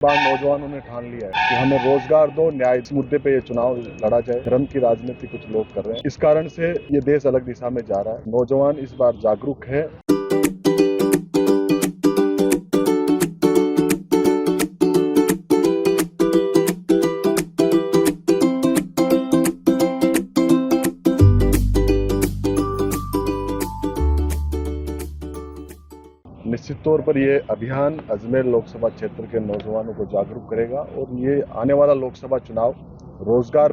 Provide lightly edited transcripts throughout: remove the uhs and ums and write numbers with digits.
बार नौजवानों ने ठान लिया है कि हमें रोजगार दो, न्याय, इस मुद्दे पे ये चुनाव लड़ा जाए। धर्म की राजनीति कुछ लोग कर रहे हैं, इस कारण से ये देश अलग दिशा में जा रहा है। नौजवान इस बार जागरूक है। निश्चित तौर पर ये अभियान अजमेर लोकसभा क्षेत्र के नौजवानों को जागरूक करेगा और ये आने वाला लोकसभा चुनाव रोजगार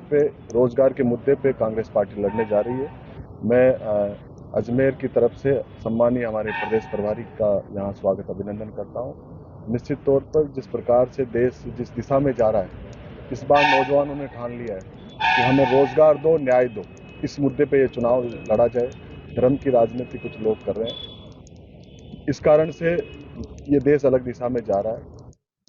के मुद्दे पे कांग्रेस पार्टी लड़ने जा रही है। मैं अजमेर की तरफ से सम्मानीय हमारे प्रदेश प्रभारी का यहाँ स्वागत अभिनंदन करता हूँ। निश्चित तौर पर जिस प्रकार से देश जिस दिशा में जा रहा है, इस बार नौजवानों ने ठान लिया है कि हमें रोजगार दो, न्याय दो, इस मुद्दे पे ये चुनाव लड़ा जाए। धर्म की राजनीति कुछ लोग कर रहे हैं, इस कारण से ये देश अलग दिशा में जा रहा है।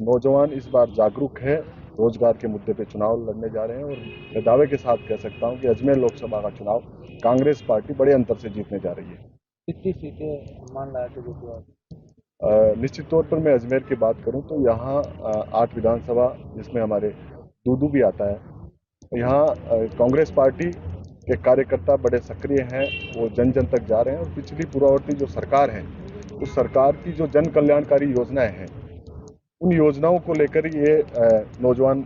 नौजवान इस बार जागरूक है, रोजगार के मुद्दे पे चुनाव लड़ने जा रहे हैं और मैं दावे के साथ कह सकता हूं कि अजमेर लोकसभा का चुनाव कांग्रेस पार्टी बड़े अंतर से जीतने जा रही है। कितनी सीटें मान लाया थे? निश्चित तौर पर मैं अजमेर की बात करूं तो यहाँ 8 विधानसभा, जिसमें हमारे दूदू भी आता है। यहाँ कांग्रेस पार्टी के कार्यकर्ता बड़े सक्रिय हैं, वो जन जन तक जा रहे हैं और पिछली पूर्ववर्ती जो सरकार है, उस सरकार की जो जन कल्याणकारी योजनाएं हैं, उन योजनाओं को लेकर ये नौजवान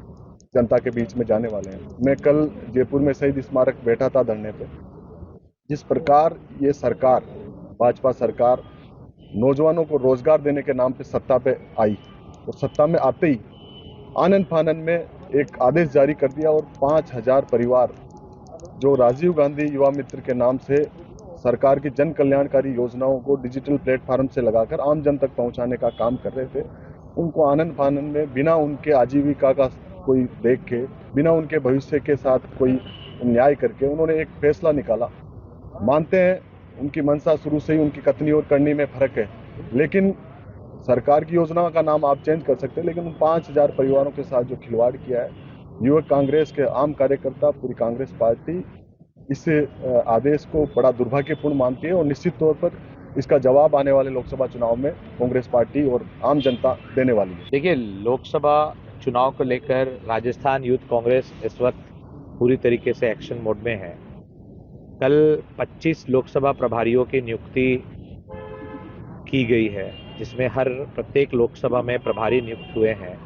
जनता के बीच में जाने वाले हैं। मैं कल जयपुर में शहीद स्मारक बैठा था धरने पे। जिस प्रकार ये सरकार, भाजपा सरकार, नौजवानों को रोजगार देने के नाम पे सत्ता पे आई और सत्ता में आते ही आनन फानन में एक आदेश जारी कर दिया और 5000 परिवार जो राजीव गांधी युवा मित्र के नाम से सरकार की जन कल्याणकारी योजनाओं को डिजिटल प्लेटफॉर्म से लगाकर आम जन तक पहुंचाने का काम कर रहे थे, उनको आनंद फानन में बिना उनके आजीविका का कोई देख के, बिना उनके भविष्य के साथ कोई न्याय करके उन्होंने एक फैसला निकाला। मानते हैं उनकी मंशा शुरू से ही उनकी कथनी और करनी में फर्क है, लेकिन सरकार की योजना का नाम आप चेंज कर सकते हैं, लेकिन उन 5000 परिवारों के साथ जो खिलवाड़ किया है, युवक कांग्रेस के आम कार्यकर्ता, पूरी कांग्रेस पार्टी इस आदेश को बड़ा दुर्भाग्यपूर्ण मानती है और निश्चित तौर पर इसका जवाब आने वाले लोकसभा चुनाव में कांग्रेस पार्टी और आम जनता देने वाली है। देखिए, लोकसभा चुनाव को लेकर राजस्थान यूथ कांग्रेस इस वक्त पूरी तरीके से एक्शन मोड में है। कल 25 लोकसभा प्रभारियों की नियुक्ति की गई है, जिसमें प्रत्येक लोकसभा में प्रभारी नियुक्त हुए हैं।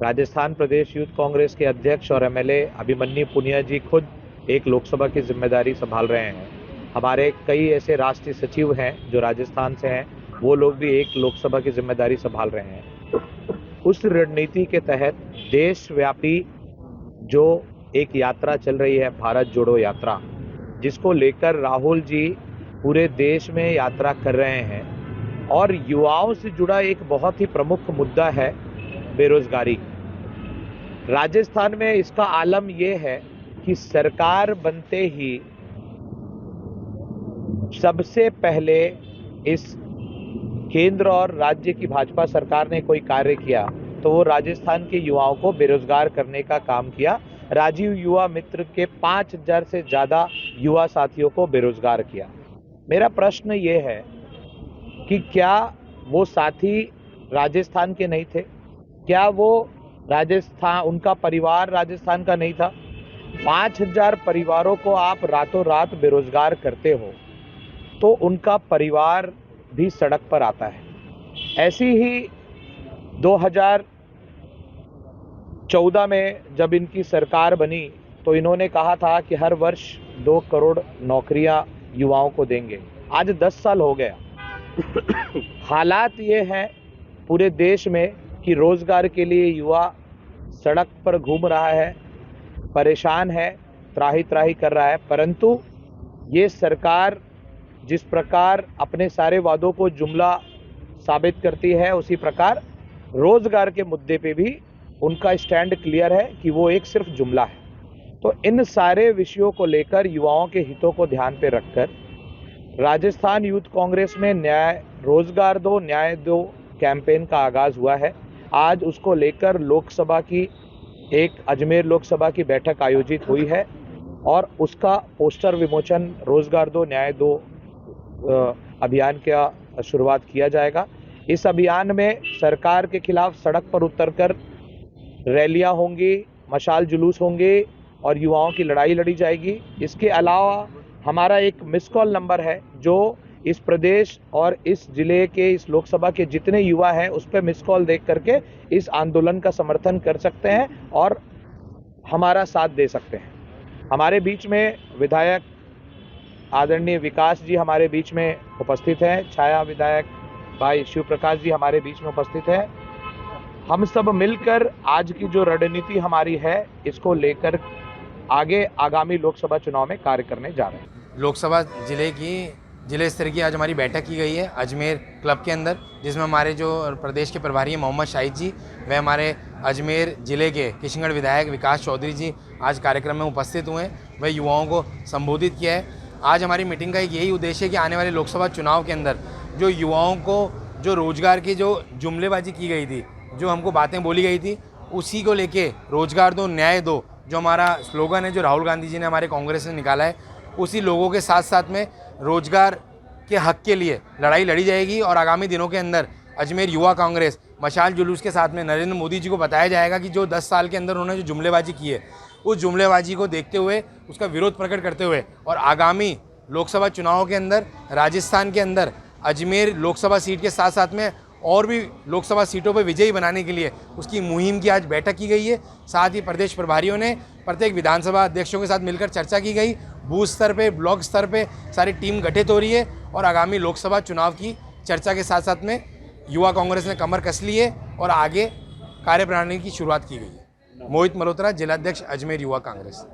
राजस्थान प्रदेश यूथ कांग्रेस के अध्यक्ष और एमएलए अभिमन्यु पुनिया जी खुद एक लोकसभा की जिम्मेदारी संभाल रहे हैं। हमारे कई ऐसे राष्ट्रीय सचिव हैं जो राजस्थान से हैं, वो लोग भी एक लोकसभा की जिम्मेदारी संभाल रहे हैं। उस रणनीति के तहत देशव्यापी जो एक यात्रा चल रही है, भारत जोड़ो यात्रा, जिसको लेकर राहुल जी पूरे देश में यात्रा कर रहे हैं और युवाओं से जुड़ा एक बहुत ही प्रमुख मुद्दा है बेरोजगारी। राजस्थान में इसका आलम यह है कि सरकार बनते ही सबसे पहले इस केंद्र और राज्य की भाजपा सरकार ने कोई कार्य किया तो वो राजस्थान के युवाओं को बेरोजगार करने का काम किया। राजीव युवा मित्र के 5000 से ज़्यादा युवा साथियों को बेरोजगार किया। मेरा प्रश्न ये है कि क्या वो साथी राजस्थान के नहीं थे? क्या वो उनका परिवार राजस्थान का नहीं था? 5000 परिवारों को आप रातों रात बेरोजगार करते हो तो उनका परिवार भी सड़क पर आता है। ऐसी ही 2014 में जब इनकी सरकार बनी तो इन्होंने कहा था कि हर वर्ष 2 करोड़ नौकरियां युवाओं को देंगे। आज 10 साल हो गया। हालात ये हैं पूरे देश में कि रोजगार के लिए युवा सड़क पर घूम रहा है, परेशान है, त्राही त्राही कर रहा है। परंतु ये सरकार जिस प्रकार अपने सारे वादों को जुमला साबित करती है, उसी प्रकार रोजगार के मुद्दे पे भी उनका स्टैंड क्लियर है कि वो एक सिर्फ जुमला है। तो इन सारे विषयों को लेकर युवाओं के हितों को ध्यान पे रखकर राजस्थान यूथ कांग्रेस में रोजगार दो न्याय दो कैंपेन का आगाज हुआ है। आज उसको लेकर लोकसभा की अजमेर लोकसभा की बैठक आयोजित हुई है और उसका पोस्टर विमोचन रोजगार दो न्याय दो अभियान का शुरुआत किया जाएगा। इस अभियान में सरकार के खिलाफ सड़क पर उतरकर रैलियां होंगी, मशाल जुलूस होंगे और युवाओं की लड़ाई लड़ी जाएगी। इसके अलावा हमारा एक मिस कॉल नंबर है जो इस प्रदेश और इस जिले के, इस लोकसभा के जितने युवा हैं उस पर मिस कॉल देख करके इस आंदोलन का समर्थन कर सकते हैं और हमारा साथ दे सकते हैं। हमारे बीच में विधायक आदरणीय विकास जी हमारे बीच में उपस्थित हैं, छाया विधायक भाई शिव प्रकाश जी हमारे बीच में उपस्थित हैं। हम सब मिलकर आज की जो रणनीति हमारी है इसको लेकर आगे आगामी लोकसभा चुनाव में कार्य करने जा रहे हैं। लोकसभा जिले स्तर की आज हमारी बैठक की गई है अजमेर क्लब के अंदर, जिसमें हमारे जो प्रदेश के प्रभारी हैं मोहम्मद शाहिद जी, वे हमारे अजमेर जिले के किशनगढ़ विधायक विकास चौधरी जी आज कार्यक्रम में उपस्थित हुए हैं। वह युवाओं को संबोधित किया है। आज हमारी मीटिंग का एक यही उद्देश्य है कि आने वाले लोकसभा चुनाव के अंदर जो युवाओं को जो रोजगार की जो जुमलेबाजी की गई थी, जो हमको बातें बोली गई थी, उसी को लेके रोजगार दो न्याय दो जो हमारा स्लोगन है, जो राहुल गांधी जी ने हमारे कांग्रेस ने निकाला है, उसी लोगों के साथ साथ में रोजगार के हक के लिए लड़ाई लड़ी जाएगी। और आगामी दिनों के अंदर अजमेर युवा कांग्रेस मशाल जुलूस के साथ में नरेंद्र मोदी जी को बताया जाएगा कि जो 10 साल के अंदर उन्होंने जो जुमलेबाजी की है, उस जुमलेबाजी को देखते हुए, उसका विरोध प्रकट करते हुए और आगामी लोकसभा चुनाव के अंदर राजस्थान के अंदर अजमेर लोकसभा सीट के साथ साथ में और भी लोकसभा सीटों पर विजयी बनाने के लिए उसकी मुहिम की आज बैठक की गई है। साथ ही प्रदेश प्रभारियों ने प्रत्येक विधानसभा अध्यक्षों के साथ मिलकर चर्चा की गई। बूथ स्तर पे, ब्लॉक स्तर पे सारी टीम गठित हो रही है और आगामी लोकसभा चुनाव की चर्चा के साथ साथ में युवा कांग्रेस ने कमर कस ली है और आगे कार्यप्रणाली की शुरुआत की गई है। मोहित मल्होत्रा, जिलाध्यक्ष अजमेर युवा कांग्रेस।